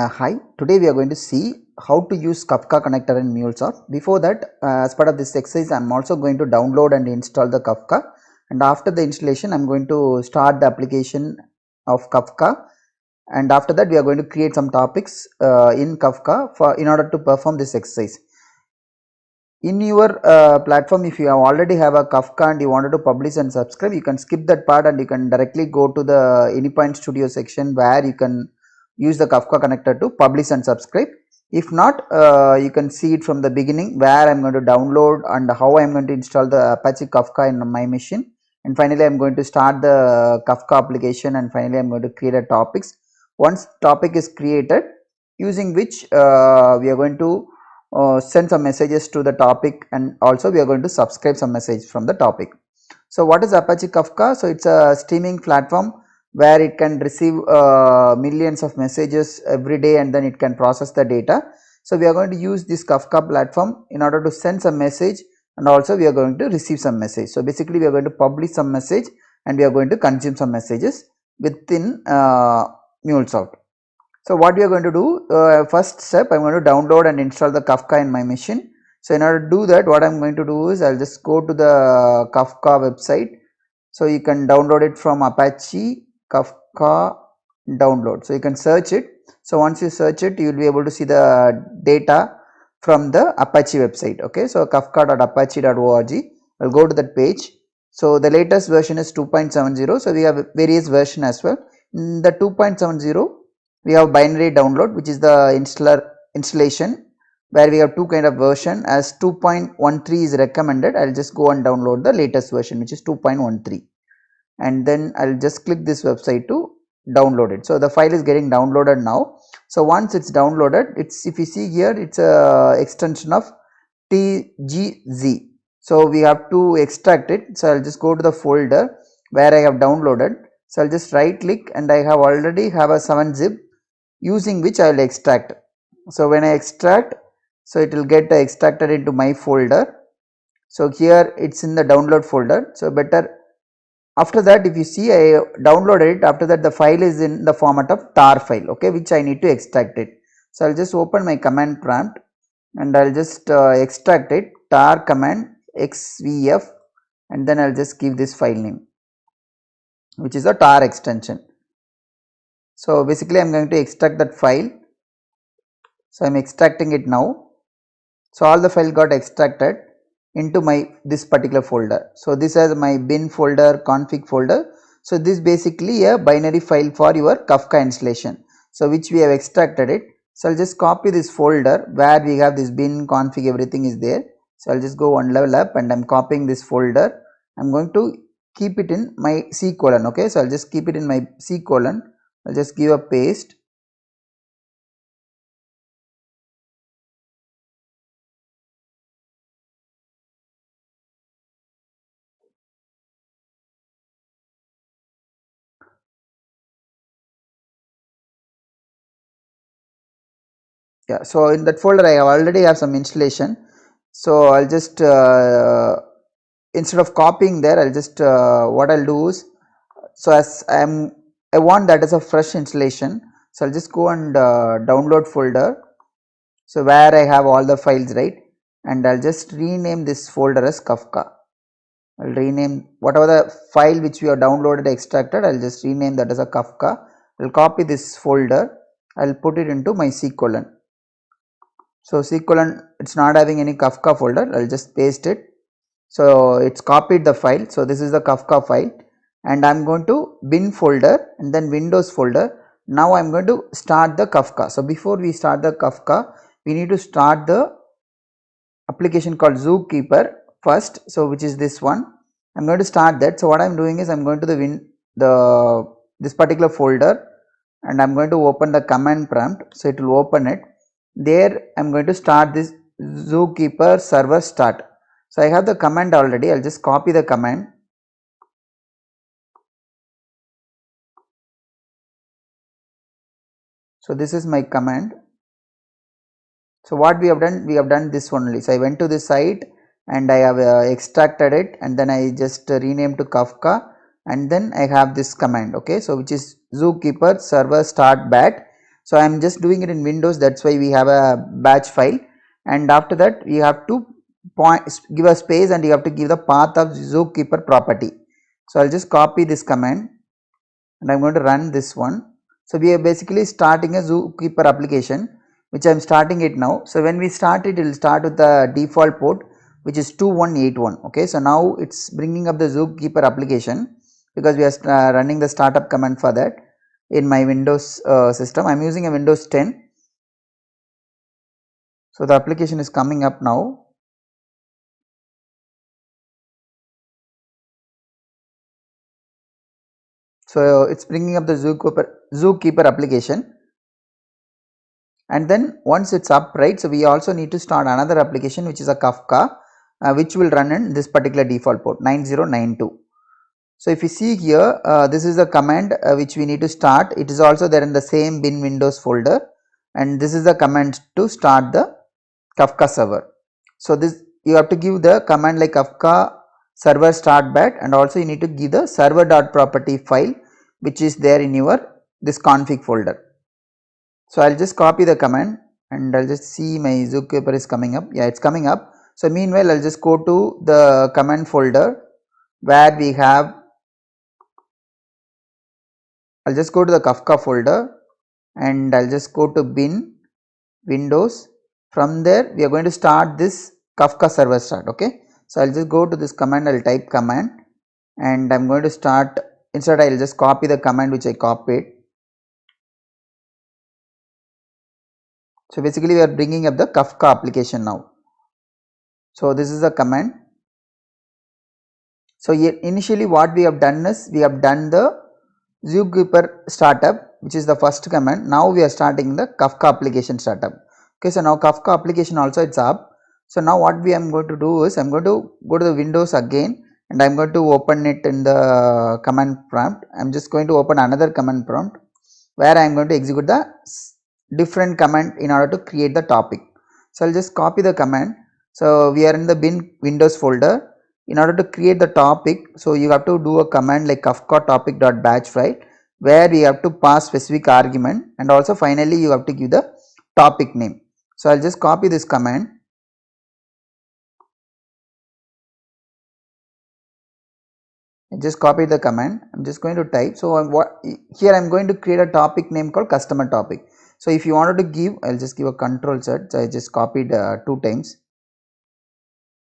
Hi, today we are going to see how to use Kafka connector in MuleSoft. Before that, as part of this exercise, I am also going to download and install the Kafka, and after the installation, I am going to start the application of Kafka, and after that, we are going to create some topics in Kafka in order to perform this exercise. In your platform, if you already have a Kafka and you wanted to publish and subscribe, you can skip that part and you can directly go to the Anypoint Studio section where you can use the Kafka connector to publish and subscribe. If not, you can see it from the beginning where I am going to download and how I am going to install the Apache Kafka in my machine, and finally I am going to start the Kafka application, and finally I am going to create a topics. Once topic is created, using which we are going to send some messages to the topic, and also we are going to subscribe some message from the topic. So what is Apache Kafka? So it's a streaming platform where it can receive millions of messages every day, and then it can process the data. So we are going to use this Kafka platform in order to send some message, and also we are going to receive some message. So basically we are going to publish some message and we are going to consume some messages within MuleSoft. So what we are going to do, first step, I am going to download and install the Kafka in my machine. So in order to do that, what I am going to do is I will just go to the Kafka website. So you can download it from Apache Kafka download. So you can search it. So once you search it, you will be able to see the data from the Apache website. Okay, so kafka.apache.org. I'll go to that page. So the latest version is 2.70. So we have various version as well. In the 2.70, we have binary download, which is the installation, where we have two kind of version. As 2.13 is recommended, I'll just go and download the latest version, which is 2.13, and then I'll just click this website to download it. So the file is getting downloaded now. So once it's downloaded, it's, if you see here, it's a extension of TGZ. So we have to extract it. So I'll just go to the folder where I have downloaded. So I'll just right click, and I have already have a 7-zip using which I will extract. So when I extract, so it will get extracted into my folder. So here it's in the download folder. So better, after that, if you see, I downloaded it. After that, the file is in the format of tar file, okay, which I need to extract it. So I'll just open my command prompt and I'll just extract it, tar command xvf, and then I'll just give this file name, which is a tar extension. So basically I'm going to extract that file. So I'm extracting it now. So all the file got extracted into my this particular folder. So this is my bin folder, config folder. So this basically a binary file for your Kafka installation, so which we have extracted it. So I'll just copy this folder where we have this bin, config, everything is there. So I'll just go one level up and I'm copying this folder. I'm going to keep it in my C colon. Okay, so I'll just keep it in my C colon. I'll just give a paste. Yeah, so in that folder I already have some installation. So I'll just instead of copying there, I'll just what I'll do is, so as I want that as a fresh installation, so I'll just go and download folder, so where I have all the files, right, and I'll just rename this folder as Kafka. I'll rename whatever the file which we have downloaded, extracted, I'll just rename that as a Kafka. I'll copy this folder, I'll put it into my C colon. So C colon, it's not having any Kafka folder, I'll just paste it. So it's copied the file. So this is the Kafka file, and I'm going to bin folder and then Windows folder. Now I'm going to start the Kafka. So before we start the Kafka, we need to start the application called Zookeeper first. So which is this one. I'm going to start that. So what I'm doing is I'm going to this particular folder, and I'm going to open the command prompt. So it will open it. There I'm going to start this Zookeeper server start. So I have the command already. I'll just copy the command. So this is my command. So what we have done this one only. So I went to the site and I have extracted it, and then I just renamed to Kafka, and then I have this command, okay, so which is Zookeeper server start bat. So I am just doing it in Windows, that's why we have a batch file, and after that we have to give a space and you have to give the path of Zookeeper property. So I'll just copy this command and I'm going to run this one. So we are basically starting a Zookeeper application, which I'm starting it now. So when we start it, it will start with the default port, which is 2181. Okay, so now it's bringing up the Zookeeper application because we are running the startup command for that in my Windows system. I'm using a Windows 10. So the application is coming up now. So it's bringing up the Zookeeper application. And then once it's up, right, so we also need to start another application, which is a Kafka, which will run in this particular default port 9092. So if you see here, this is the command which we need to start. It is also there in the same bin Windows folder, and this is the command to start the Kafka server. So this you have to give the command like Kafka server start bat, and also you need to give the server.property file, which is there in your this config folder. So I'll just copy the command and I'll just see my Zookeeper is coming up. Yeah, it's coming up. So meanwhile, I'll just go to the command folder where we have, I'll just go to the Kafka folder and I'll just go to bin Windows. From there, we are going to start this Kafka server start. Okay. So I'll just go to this command, I'll type command and I'm going to start. Instead, I'll just copy the command which I copied. So basically, we are bringing up the Kafka application now. So this is the command. So initially what we have done is we have done the Zookeeper startup, which is the first command. Now we are starting the Kafka application startup. Okay, so now Kafka application also it's up. So now what we am going to do is I'm going to go to the Windows again and I'm going to open it in the command prompt. I'm just going to open another command prompt where I'm going to execute the different command in order to create the topic. So I'll just copy the command. So we are in the bin Windows folder. In order to create the topic, so you have to do a command like Kafka topic.batch file where we have to pass specific argument, and also finally you have to give the topic name. So I'll just copy this command. I just copied the command. I'm just going to type. So here I'm going to create a topic name called customer topic. So if you wanted to give, I'll just give a control Z. So I just copied 2 times.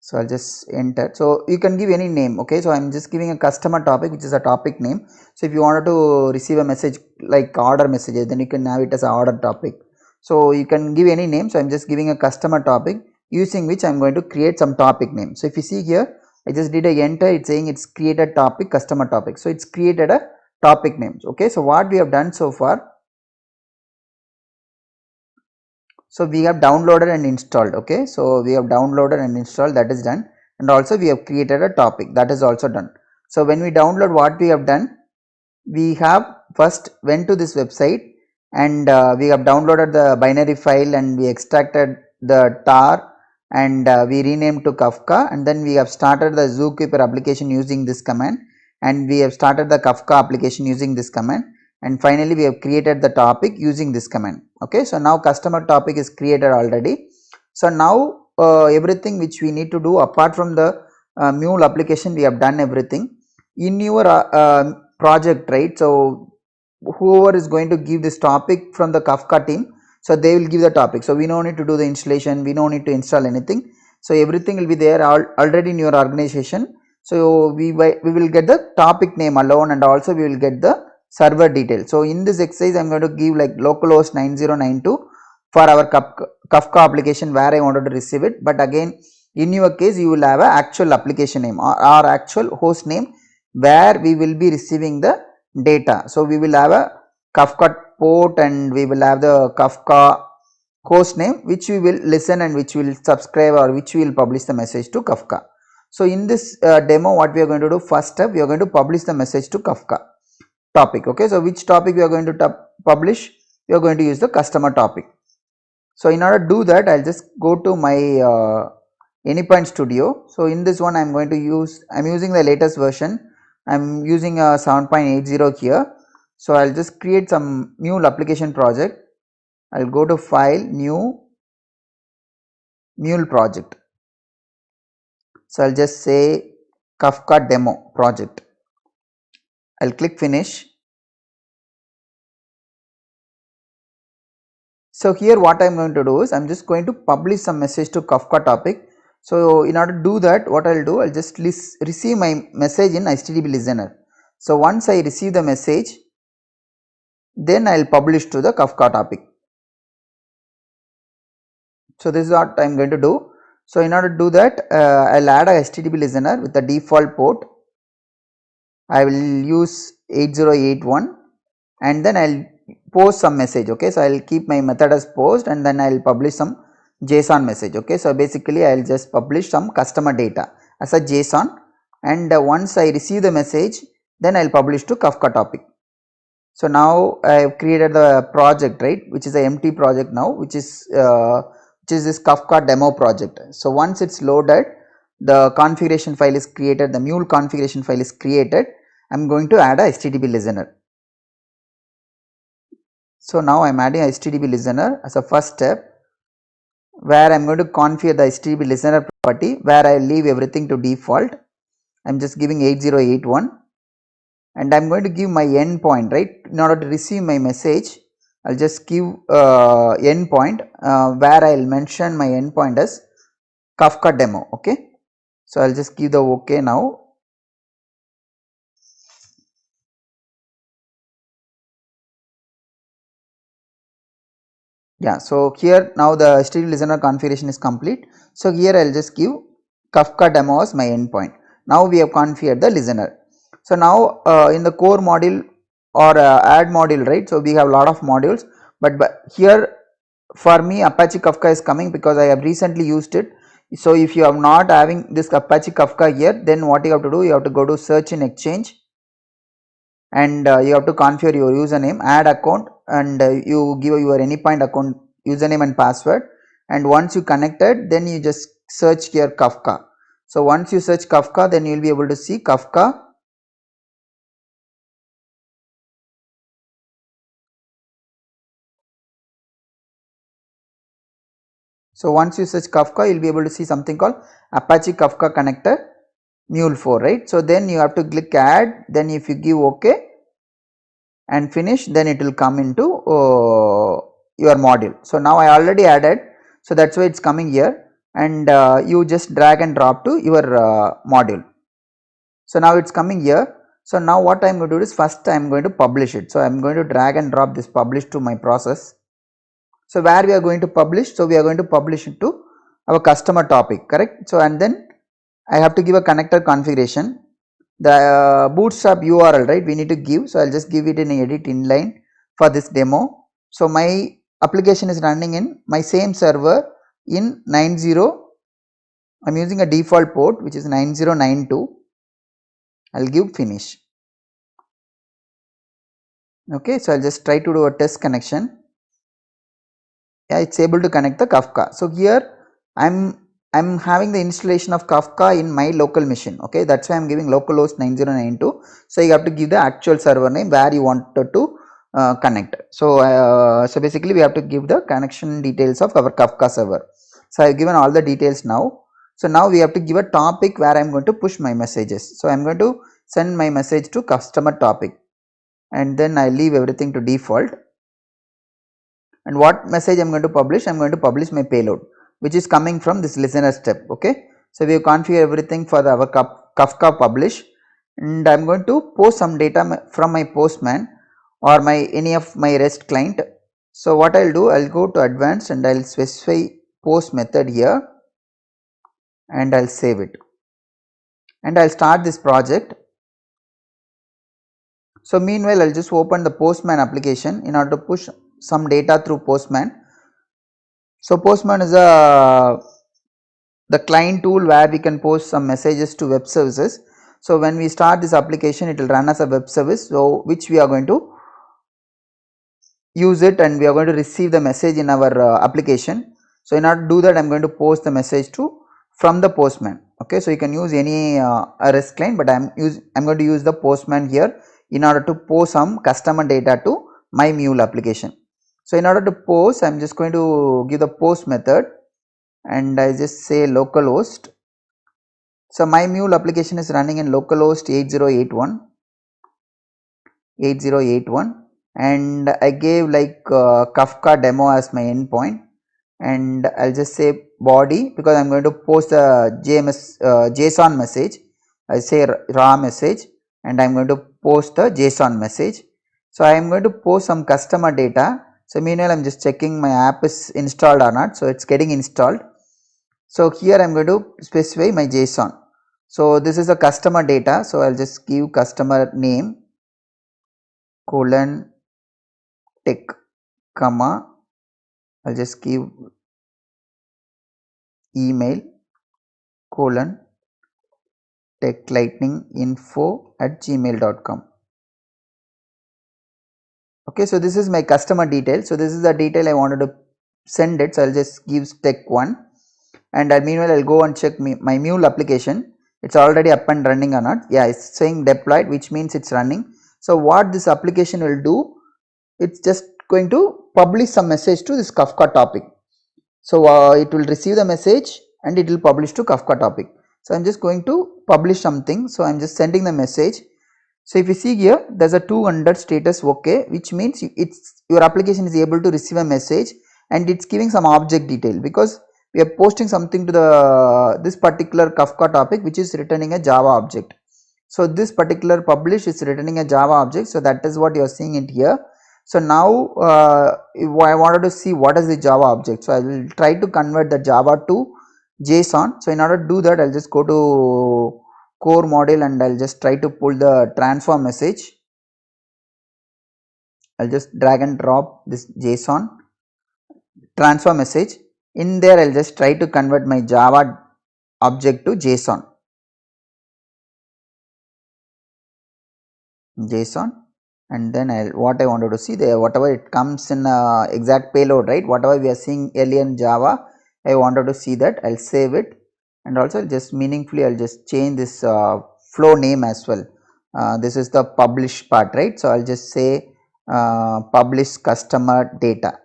So I'll just enter. So you can give any name. Okay, so I'm just giving a customer topic, which is a topic name. So if you wanted to receive a message like order messages, then you can have it as an order topic. So you can give any name. So I'm just giving a customer topic, using which I'm going to create some topic name. So if you see here, I just did a enter. It's saying it's created topic, customer topic. So it's created a topic names. Okay, so what we have done so far. So we have downloaded and installed. Okay, so we have downloaded and installed, that is done, and also we have created a topic, that is also done. So when we download, what we have done, we have first went to this website and we have downloaded the binary file and we extracted the tar and we renamed to Kafka, and then we have started the Zookeeper application using this command, and we have started the Kafka application using this command, and finally we have created the topic using this command. Okay, so now customer topic is created already. So now everything which we need to do apart from the mule application, we have done everything in your project, right? So whoever is going to give this topic from the Kafka team, so they will give the topic. So we don't need to do the installation, we don't need to install anything. So everything will be there already in your organization. So we will get the topic name alone, and also we will get the server details. So in this exercise, I'm going to give like localhost 9092 for our Kafka application where I wanted to receive it. But again, in your case, you will have an actual application name or actual host name where we will be receiving the data. So we will have a Kafka port and we will have the Kafka host name which we will listen and which will subscribe or which we will publish the message to Kafka. So in this demo, what we are going to do, first step, we are going to publish the message to Kafka topic. Okay, so which topic we are going to publish? We are going to use the customer topic. So in order to do that, I'll just go to my Anypoint Studio. So in this one, I'm using the latest version. I'm using a 7.80 here. So I'll just create some new application project. I'll go to file, new, mule project. So I'll just say Kafka demo project. I'll click finish. So here what I'm going to do is I'm just going to publish some message to Kafka topic. So in order to do that, what I'll do, I'll just receive my message in HTTP listener. So once I receive the message, then I'll publish to the Kafka topic. So this is what I'm going to do. So in order to do that, I'll add a HTTP listener with the default port. I will use 8081 and then I'll post some message. Okay, so I'll keep my method as post and then I'll publish some JSON message. Okay, so basically I'll just publish some customer data as a JSON, and once I receive the message, then I'll publish to Kafka topic. So now I have created the project, right, which is an empty project now, which is this Kafka demo project. So once it's loaded, the configuration file is created, the mule configuration file is created. I'm going to add a HTTP listener. So now I'm adding a HTTP listener as a first step, where I'm going to configure the HTTP listener property, where I leave everything to default. I'm just giving 8081 and I'm going to give my endpoint, right, in order to receive my message. I'll just give endpoint where I'll mention my endpoint as Kafka demo. Okay, so I'll just give the OK now. Yeah, so here now the HTTP listener configuration is complete. So here I'll just give Kafka demo as my endpoint. Now we have configured the listener. So now in the core module or add module, right, so we have a lot of modules, but here for me Apache Kafka is coming because I have recently used it. So if you are not having this Apache Kafka here, then what you have to do, you have to go to search in Exchange and you have to configure your username, add account, and you give your AnyPoint account username and password, and once you connected, then you just search here Kafka. So once you search Kafka, then you will be able to see Kafka. So once you search Kafka, you will be able to see something called Apache Kafka connector mule 4, right. So then you have to click add, then if you give OK and finish, then it will come into your module. So now I already added, so that's why it's coming here, and you just drag and drop to your module. So now it's coming here. So now what I'm going to do is, first I'm going to publish it. So I'm going to drag and drop this publish to my process. So where we are going to publish, so we are going to publish it to our customer topic, correct. So and then I have to give a connector configuration, the bootstrap URL, right, we need to give. So I'll just give it in edit inline for this demo. So my application is running in my same server in 90. I'm using a default port which is 9092. I'll give finish. Okay, so I'll just try to do a test connection. Yeah, it's able to connect the Kafka. So here I'm having the installation of Kafka in my local machine. Okay, that's why I'm giving localhost 9092. So you have to give the actual server name where you wanted to connect. So so basically we have to give the connection details of our Kafka server. So I've given all the details now. So now we have to give a topic where I'm going to push my messages. So I'm going to send my message to customer topic, and then I leave everything to default. And what message I'm going to publish? I'm going to publish my payload, which is coming from this listener step. Okay, so we have configured everything for our Kafka publish, and I'm going to post some data from my Postman or any of my REST client. So what I'll do, I'll go to advanced and I'll specify post method here, and I'll save it, and I'll start this project. So meanwhile I'll just open the Postman application in order to push some data through Postman. So Postman is the client tool where we can post some messages to web services. So when we start this application, it will run as a web service, so which we are going to use it, and we are going to receive the message in our application. So in order to do that, I'm going to post the message from the Postman. Okay, so you can use any REST client, but I'm going to use the Postman here in order to post some customer data to my mule application. So in order to post, I'm just going to give the post method, and I just say localhost. So my mule application is running in localhost 8081, and I gave like Kafka demo as my endpoint, and I'll just say body because I'm going to post a JSON message. I say raw message, and I'm going to post the JSON message. So I'm going to post some customer data. So meanwhile I'm just checking my app is installed or not. So it's getting installed. So here I'm going to specify my JSON. So this is the customer data. So I'll just give customer name colon tech comma. I'll just give email colon techlightninginfo@gmail.com. Okay, so this is my customer detail. So this is the detail I wanted to send it. So I'll just give tech1, and meanwhile I'll go and check my mule application. It's already up and running or not. Yeah, it's saying deployed, which means it's running. So what this application will do, it's just going to publish some message to this Kafka topic. So it will receive the message and it will publish to Kafka topic. So I'm just going to publish something. So I'm just sending the message. So if you see here, there's a 200 status OK, which means your application is able to receive a message, and it's giving some object detail because we are posting something to this particular Kafka topic, which is returning a Java object. So this particular publish is returning a Java object. So that is what you are seeing it here. So now I wanted to see what is the Java object. So I will try to convert the Java to JSON. So in order to do that, I'll just go to core module and I'll just try to pull the transform message. I'll just drag and drop this JSON transform message. In there, I'll just try to convert my Java object to JSON. And then what I wanted to see there, whatever it comes in exact payload, right? Whatever we are seeing earlier in Java, I wanted to see that. I'll save it, and also just meaningfully I'll just change this flow name as well. This is the publish part, right? So I'll just say publish customer data.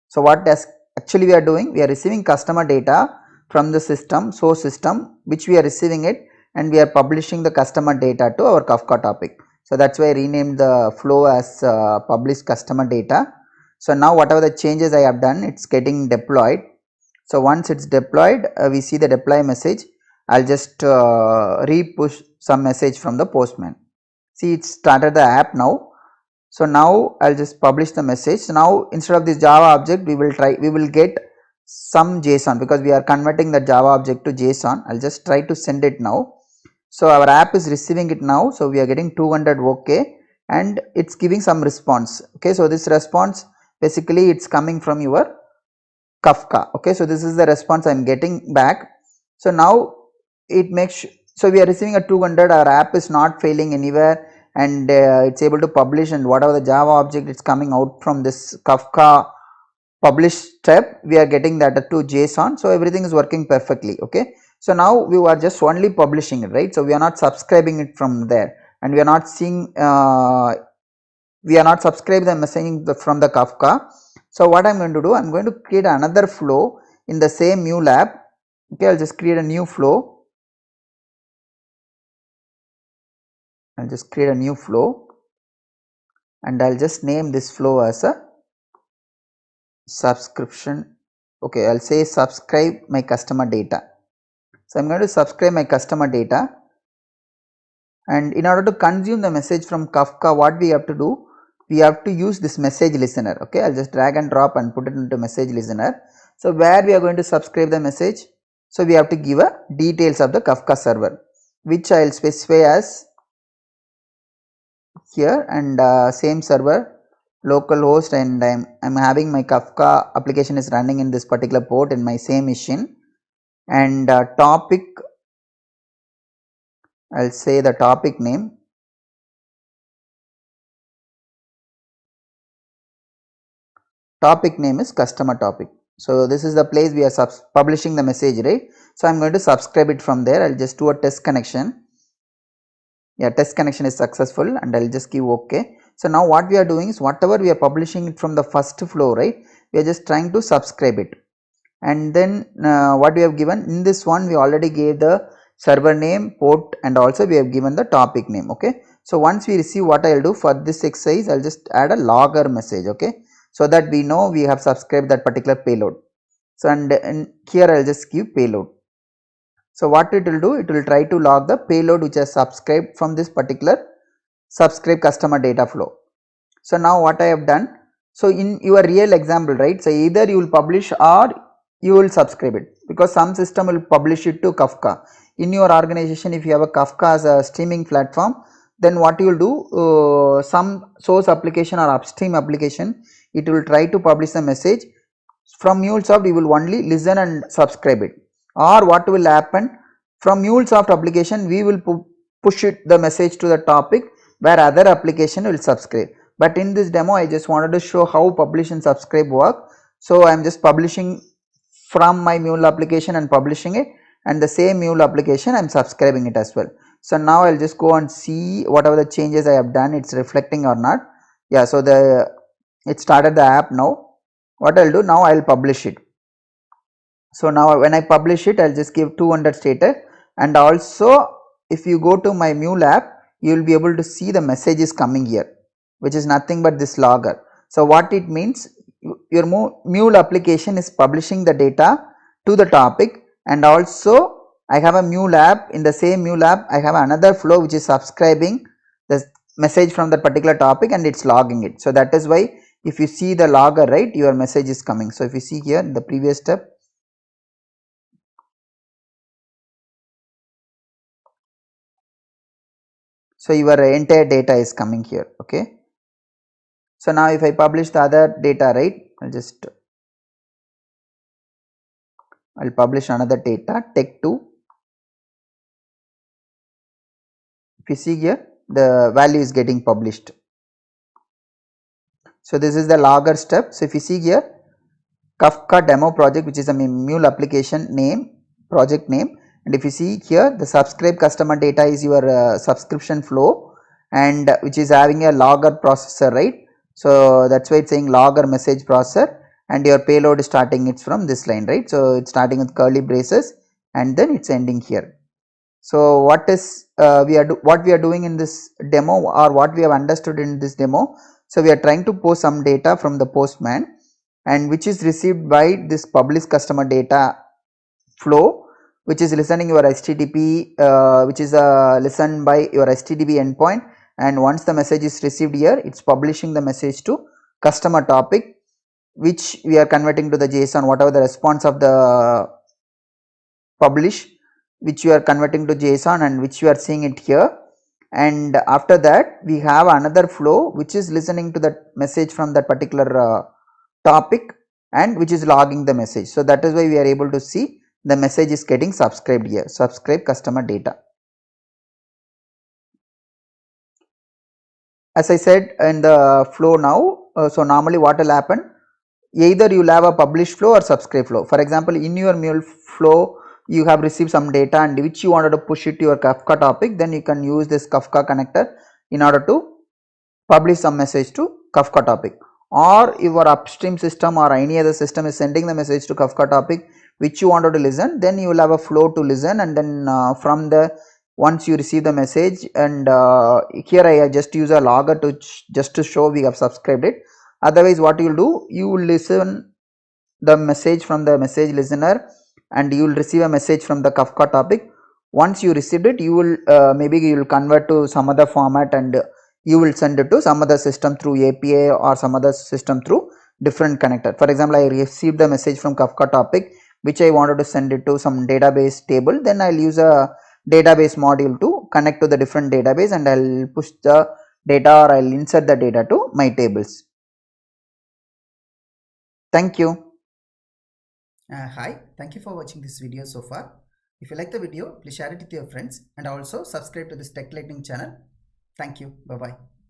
So what does actually we are doing? We are receiving customer data from the system, source system, which we are receiving it, and we are publishing the customer data to our Kafka topic. So that's why I renamed the flow as publish customer data. So now whatever the changes I have done, it's getting deployed. So once it's deployed, we see the deploy message. I'll just re-push some message from the postman. See, it started the app now. So now I'll just publish the message. So now instead of this Java object, we will get some JSON because we are converting the Java object to JSON. I'll just try to send it now. So our app is receiving it now. So we are getting 200 OK, and it's giving some response. Okay, so this response basically it's coming from your Kafka. Okay, so this is the response I'm getting back. So now it makes, so we are receiving a 200. Our app is not failing anywhere, and it's able to publish, and whatever the Java object is coming out from this Kafka publish step, we are getting that to JSON. So everything is working perfectly. Okay, so now we are just only publishing it, right? So we are not subscribing it from there, and we are not seeing we are not subscribing the messaging from the Kafka. So what I'm going to do, I'm going to create another flow in the same mule app. Okay, I'll just create a new flow. I'll just create a new flow, and I'll just name this flow as a subscription. Okay, I'll say subscribe my customer data. So I'm going to subscribe my customer data, and in order to consume the message from Kafka, what we have to do, we have to use this message listener. Okay, I'll just drag and drop and put it into message listener. So where we are going to subscribe the message, so we have to give a details of the Kafka server, which I'll specify as here, and same server localhost, and I'm having my Kafka application is running in this particular port in my same machine, and topic, I'll say the topic name. Topic name is customer topic. So this is the place we are publishing the message, right? So I'm going to subscribe it from there. I'll just do a test connection. Yeah, test connection is successful, and I'll just give OK. So now what we are doing is whatever we are publishing it from the first flow, right, we are just trying to subscribe it. And then what we have given in this one, we already gave the server name, port, and also we have given the topic name. Okay, so once we receive, what I'll do for this exercise, I'll just add a logger message. Okay, so that we know we have subscribed that particular payload. So and here I'll just give payload. So what it will do, it will try to log the payload which has subscribed from this particular subscribe customer data flow. So now what I have done, so in your real example, right, so either you will publish or you will subscribe it, because some system will publish it to Kafka. In your organization, if you have a Kafka as a streaming platform, then what you will do, some source application or upstream application, it will try to publish the message. From MuleSoft, you will only listen and subscribe it. Or what will happen, from MuleSoft application, we will push it the message to the topic where other application will subscribe. But in this demo, I just wanted to show how publish and subscribe work. So I am just publishing from my Mule application and publishing it, and the same Mule application I am subscribing it as well. So now I'll just go and see whatever the changes I have done, it's reflecting or not. Yeah, so it started the app now. What I'll do now, I'll publish it. So now when I publish it, I'll just give 200 status, and also if you go to my Mule app, you will be able to see the messages coming here, which is nothing but this logger. So what it means, your Mule application is publishing the data to the topic, and also I have a Mule app. In the same Mule app, I have another flow which is subscribing the message from that particular topic, and it's logging it. So that is why if you see the logger, right, your message is coming. So if you see here in the previous step, so your entire data is coming here. Okay, so now if I publish the other data, right, I'll publish another data, tech2. If you see here, the value is getting published. So this is the logger step. So if you see here, Kafka demo project, which is a Mule application name, project name, and if you see here, the subscribe customer data is your subscription flow, and which is having a logger processor, right? So that's why it's saying logger message processor, and your payload is starting it's from this line, right? So it's starting with curly braces, and then it's ending here. So what is what we are doing in this demo, or what we have understood in this demo? So we are trying to post some data from the Postman, and which is received by this publish customer data flow, which is listening your HTTP, which is listened by your HTTP endpoint, and once the message is received here, it's publishing the message to customer topic, which we are converting to the JSON, whatever the response of the publish, which you are converting to JSON, and which you are seeing it here. And after that, we have another flow which is listening to that message from that particular topic, and which is logging the message. So that is why we are able to see the message is getting subscribed here, subscribe customer data. As I said in the flow now, so normally what will happen, either you will have a publish flow or subscribe flow. For example, in your Mule flow, you have received some data and which you wanted to push it to your Kafka topic, then you can use this Kafka connector in order to publish some message to Kafka topic. Or your upstream system or any other system is sending the message to Kafka topic which you wanted to listen, then you will have a flow to listen, and then from the once you receive the message, and here I just use a logger to just to show we have subscribed it. Otherwise what you will do, you will listen the message from the message listener, and you will receive a message from the Kafka topic. Once you received it, you will maybe you will convert to some other format, and you will send it to some other system through API or some other system through different connector. For example, I received the message from Kafka topic which I wanted to send it to some database table, then I'll use a database module to connect to the different database, and I'll push the data, or I'll insert the data to my tables. Thank you. Hi, thank you for watching this video so far. If you like the video, please share it with your friends and also subscribe to this Tech Lightning channel. Thank you. Bye-bye.